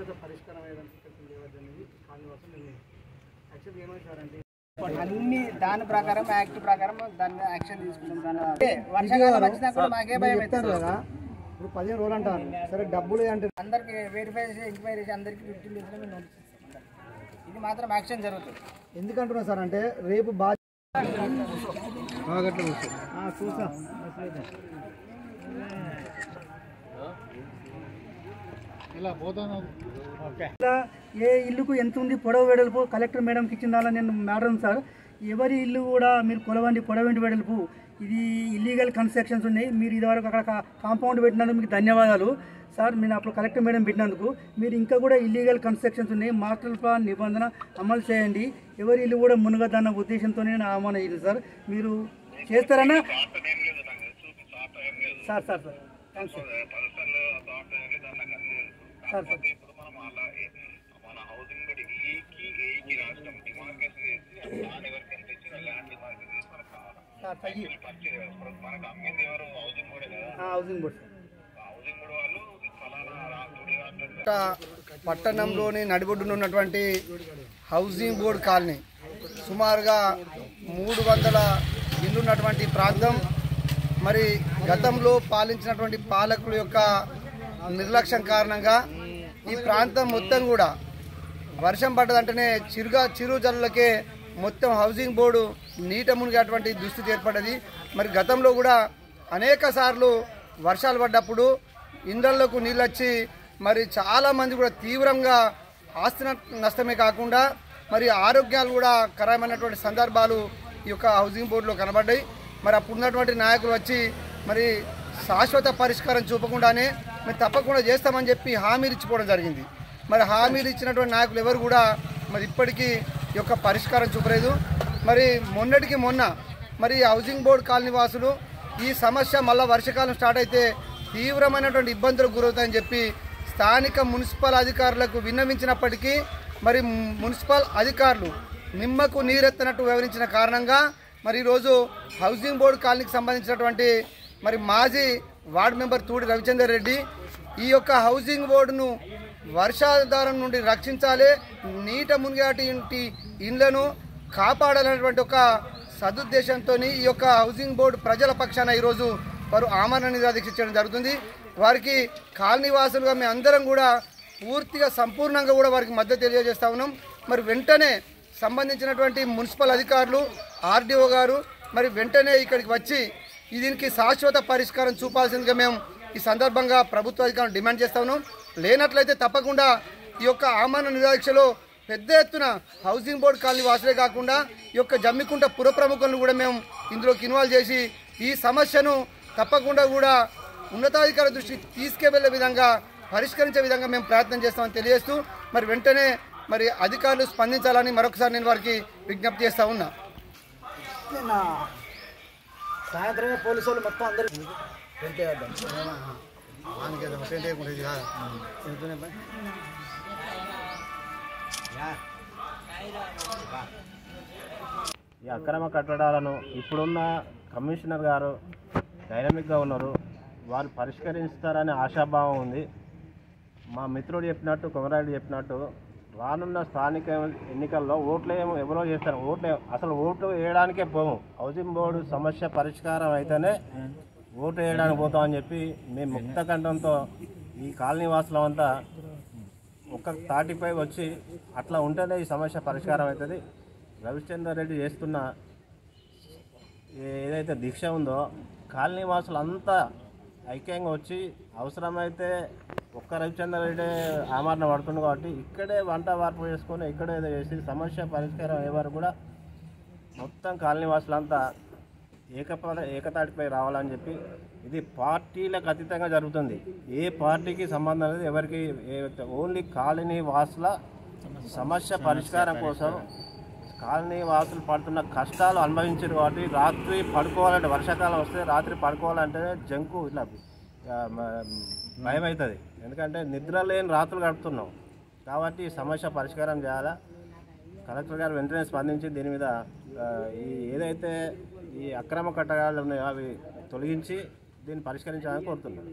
శాశ్వత పరిష్కారం అనేది కాలనీవాసులు నిర్ణయం. యాక్చువల్గా ఏమంటారంటే అన్ని దాని ప్రకారం యాక్ట్ ప్రకారం దాన్ని యాక్షన్ తీసుకుంటాం. వర్షాకాలం వచ్చినా కూడా మాకే భయం అవుతుంది కదా. ఇప్పుడు 15 రోజులు అంటారు. సరే డబ్బులు అంటే అందరికి వెరిఫై చేసి ఎంక్వైరీ చేసి అందరికి 15 డేస్లో మేము నోటీస్ ఇస్తాం. ఇది మాత్రం యాక్షన్ జరుగుతుంది. ఎందుకంటున్నా సార్ అంటే రేపు బాగా చూసా ఏ ఇల్లుకు ఎంత ఉంది పొడవు వెడల్పు కలెక్టర్ మేడంకి ఇచ్చిందాలా నేను మేడం సార్ ఎవరి ఇల్లు కూడా మీరు పొడవంటి వెడల్పు ఇది ఇల్లీగల్ కన్స్ట్రక్షన్స్ ఉన్నాయి. మీరు ఇదివరకు అక్కడ కాంపౌండ్ పెట్టినందుకు మీకు ధన్యవాదాలు సార్. నేను అప్పుడు కలెక్టర్ మేడం పెట్టినందుకు మీరు ఇంకా కూడా ఇల్లీగల్ కన్స్ట్రక్షన్స్ ఉన్నాయి. మాస్టర్ ప్లాన్ నిబంధన అమలు చేయండి. ఎవరి ఇల్లు కూడా మునగదన్న ఉద్దేశంతో నేను ఆహ్వానం అయ్యింది సార్. మీరు చేస్తారన్నా sir? Sir sir thanks sir. Sir sir housing board పట్టణంలోని నడిబొడ్డున ఉన్నటువంటి హౌసింగ్ బోర్డు కాలనీ సుమారుగా 300 ఇల్లు ఉన్నటువంటి ప్రాంతం. మరి గతంలో పాలించినటువంటి పాలకుల యొక్క నిర్లక్ష్యం కారణంగా ఈ ప్రాంతం మొత్తం కూడా వర్షం పడ్డదంటేనే చిరు జల్లులకే మొత్తం హౌసింగ్ బోర్డు నీట మునిగేటువంటి దుస్థితి ఏర్పడ్డది. మరి గతంలో కూడా అనేక సార్లు వర్షాలు పడ్డప్పుడు ఇండ్లలోకి నీళ్ళు వచ్చి మరి చాలామంది కూడా తీవ్రంగా ఆస్తి నష్టమే కాకుండా మరి ఆరోగ్యాలు కూడా ఖరాబైనటువంటి సందర్భాలు ఈ యొక్క హౌసింగ్ బోర్డులో కనబడ్డాయి. మరి అప్పుడు ఉన్నటువంటి నాయకులు వచ్చి మరి శాశ్వత పరిష్కారం చూపకుండానే మేము తప్పకుండా చేస్తామని చెప్పి హామీలు ఇచ్చిపోవడం జరిగింది. మరి హామీలు ఇచ్చినటువంటి నాయకులు ఎవరు కూడా మరి ఇప్పటికీ ఈ యొక్క పరిష్కారం చూపలేదు. మరి మొన్నటికి మొన్న మరి హౌసింగ్ బోర్డు కాలనీ వాసులు ఈ సమస్య మళ్ళీ వర్షాకాలం స్టార్ట్ అయితే తీవ్రమైనటువంటి ఇబ్బందులకు గురవుతాయని చెప్పి స్థానిక మున్సిపల్ అధికారులకు విన్నవించినప్పటికీ మరి మున్సిపల్ అధికారులు నిమ్మకు నీరెత్తనట్టు వివరించిన కారణంగా మరి ఈరోజు హౌసింగ్ బోర్డు కాలనీకి సంబంధించినటువంటి మరి మాజీ వార్డు మెంబర్ తూడి రవిచందర్ రెడ్డి ఈ యొక్క హౌసింగ్ బోర్డును వర్షాధారం నుండి రక్షించాలి, నీట మునిగేటి ఇండ్లను కాపాడాలనేటువంటి ఒక సదుద్దేశంతో ఈ యొక్క హౌసింగ్ బోర్డు ప్రజల పక్షాన ఈరోజు వారు ఆమరణ నిరాదీక్ష చేయడం జరుగుతుంది. వారికి కాలనీవాసులుగా మేము అందరం కూడా పూర్తిగా సంపూర్ణంగా కూడా వారికి మద్దతు తెలియజేస్తా ఉన్నాం. మరి వెంటనే సంబంధించినటువంటి మున్సిపల్ అధికారులు ఆర్డీఓ గారు మరి వెంటనే ఇక్కడికి వచ్చి దీనికి శాశ్వత పరిష్కారం చూపాల్సిందిగా మేము ఈ సందర్భంగా ప్రభుత్వ అధికారులు డిమాండ్ చేస్తా ఉన్నాం. లేనట్లయితే తప్పకుండా ఈ యొక్క ఆమరణ నిరాదీక్షలో పెద్ద ఎత్తున హౌసింగ్ బోర్డు కాలనీ వాసులే కాకుండా ఈ యొక్క జమ్మికుంట పుర ప్రముఖులను కూడా మేము ఇందులోకి ఇన్వాల్వ్ చేసి ఈ సమస్యను తప్పకుండా కూడా ఉన్నతాధికారుల దృష్టికి తీసుకెళ్లే విధంగా పరిష్కరించే విధంగా మేము ప్రయత్నం చేస్తామని తెలియజేస్తూ మరి వెంటనే మరి అధికారులు స్పందించాలని మరొకసారి నేను వారికి విజ్ఞప్తి చేస్తా ఉన్నా. సాయంత్రమే పోలీసు వాళ్ళు మొత్తం అందరూ ఈ అక్రమ కట్టడాలను ఇప్పుడున్న కమిషనర్ గారు డైనమిక్గా ఉన్నారు, వారు పరిష్కరిస్తారనే ఆశాభావం ఉంది. మా మిత్రుడు చెప్పినట్టు కొమరాయుడు చెప్పినట్టు రానున్న స్థానిక ఎన్నికల్లో ఎవరో చేస్తారు, ఓట్లు వేయడానికే పోము. హౌసింగ్ బోర్డు సమస్య పరిష్కారం అయితేనే ఓటు వేయడానికి పోతామని చెప్పి మేము ముక్త కంఠంతో ఈ కాలనీ వాసులమంతా ఒక్క తాటిపై వచ్చి అట్లా ఉంటేనే ఈ సమస్య పరిష్కారం అవుతుంది. రవిచందర్ రెడ్డి చేస్తున్న ఏదైతే దీక్ష ఉందో కాలనీ వాసులంతా ఐక్యంగా వచ్చి అవసరమైతే ఒక్క రవిచందర్ రెడ్డి ఆమరణ పడుతుంది కాబట్టి ఇక్కడే వంట వార్పు చేసుకొని ఇక్కడే చేసి సమస్య పరిష్కారం అయ్యే వరకు కూడా మొత్తం కాలనీ వాసులంతా ఏకతాటిపై రావాలని చెప్పి ఇది పార్టీలకు అతీతంగా జరుగుతుంది. ఏ పార్టీకి సంబంధం లేదు, ఎవరికి ఓన్లీ కాలనీ వాసుల సమస్య పరిష్కారం కోసం కాలనీ వాసులు పడుతున్న కష్టాలు అనుభవించారు కాబట్టి రాత్రి పడుకోవాలంటే వర్షాకాలం వస్తే రాత్రి పడుకోవాలంటే జంకు ఇట్లా భయం అవుతుంది. ఎందుకంటే నిద్ర లేని రాత్రులు గడుపుతున్నాం కాబట్టి ఈ సమస్య పరిష్కారం చేయాలా. కలెక్టర్ గారు వెంటనే స్పందించి దీని మీద ఏదైతే ఈ అక్రమ కట్టడాలు ఉన్నాయో అవి తొలగించి దీన్ని పరిష్కరించాలని కోరుతున్నాను.